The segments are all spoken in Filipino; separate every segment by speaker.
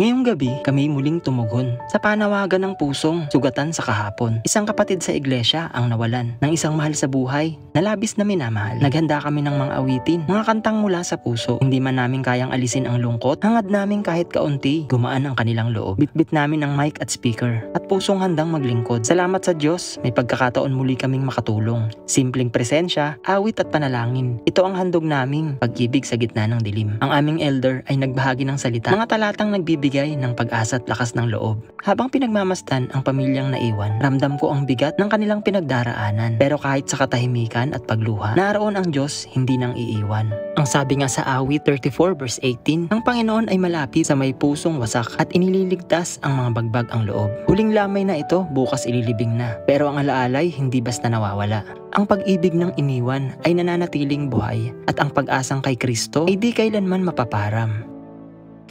Speaker 1: Ngayong gabi, kami muling tumugon sa panawagan ng pusong sugatan sa kahapon. Isang kapatid sa iglesia ang nawalan ng isang mahal sa buhay na labis na minamahal. Naghanda kami ng mga awitin, mga kantang mula sa puso. Hindi man namin kayang alisin ang lungkot, hangad namin kahit kaunti, gumaan ang kanilang loob. Bitbit namin ang mic at speaker at pusong handang maglingkod. Salamat sa Diyos, may pagkakataon muli kaming makatulong. Simpleng presensya, awit at panalangin. Ito ang handog naming pag-ibig sa gitna ng dilim. Ang aming elder ay nagbahagi ng salita, mga talatang nagbibigay ng pag-asa at lakas ng loob. Habang pinagmamasdan ang pamilyang naiwan, ramdam ko ang bigat ng kanilang pinagdaraanan. Pero kahit sa katahimikan at pagluha, naroon ang Diyos hindi nang iiwan. Ang sabi nga sa awit 34 verse 18, ang Panginoon ay malapit sa may pusong wasak at iniligtas ang mga bagbag ang loob. Huling lamay na ito, bukas ililibing na. Pero ang alaalay hindi basta nawawala. Ang pag-ibig ng iniwan ay nananatiling buhay at ang pag-asang kay Kristo ay di kailanman mapaparam.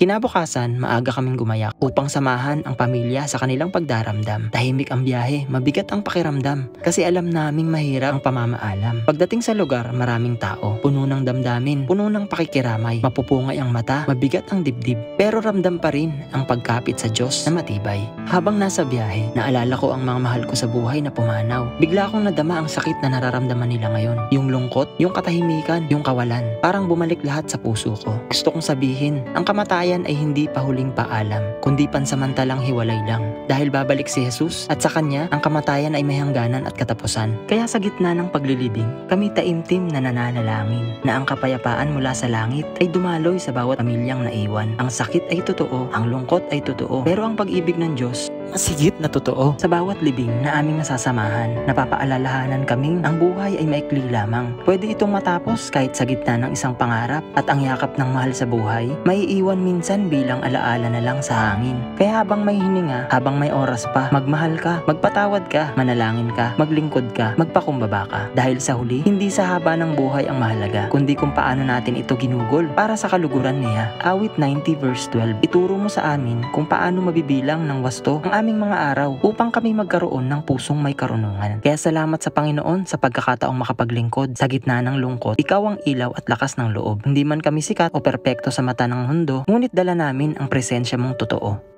Speaker 1: Kinabukasan, maaga kaming gumayak upang samahan ang pamilya sa kanilang pagdaramdam. Tahimik ang biyahe, mabigat ang pakiramdam kasi alam naming mahirap ang pamamaalam. Pagdating sa lugar, maraming tao, puno ng damdamin, puno ng pakikiramay, mapupungay ang mata, mabigat ang dibdib, pero ramdam pa rin ang pagkapit sa Diyos na matibay. Habang nasa biyahe, naalala ko ang mga mahal ko sa buhay na pumanaw. Bigla akong nadama ang sakit na nararamdaman nila ngayon. Yung lungkot, yung katahimikan, yung kawalan. Parang bumalik lahat sa puso ko. Gusto kong sabihin, ang kamatayan ay hindi pa huling paalam, kundi pansamantalang hiwalay lang. Dahil babalik si Jesus at sa Kanya, ang kamatayan ay may hangganan at katapusan. Kaya sa gitna ng paglilibing, kami taimtim na nananalangin na ang kapayapaan mula sa langit ay dumaloy sa bawat pamilyang naiwan. Ang sakit ay totoo, ang lungkot ay totoo, pero ang pag-ibig ng Diyos mas higit na totoo. Sa bawat libing na aming nasasamahan, napapaalalahanan kaming ang buhay ay maikli lamang. Pwede itong matapos kahit sa gitna ng isang pangarap at ang yakap ng mahal sa buhay, maiiwan minsan bilang alaala na lang sa hangin. Kaya habang may hininga, habang may oras pa, magmahal ka, magpatawad ka, manalangin ka, maglingkod ka, magpakumbaba ka. Dahil sa huli, hindi sa haba ng buhay ang mahalaga, kundi kung paano natin ito ginugol para sa kaluguran niya. Awit 90 verse 12, ituro mo sa amin kung paano mabibilang ng wasto ang aming mga araw upang kami magkaroon ng pusong may karunungan. Kaya salamat sa Panginoon sa pagkakataong makapaglingkod sa gitna ng lungkot. Ikaw ang ilaw at lakas ng loob. Hindi man kami sikat o perpekto sa mata ng mundo, ngunit dala namin ang presensya mong totoo.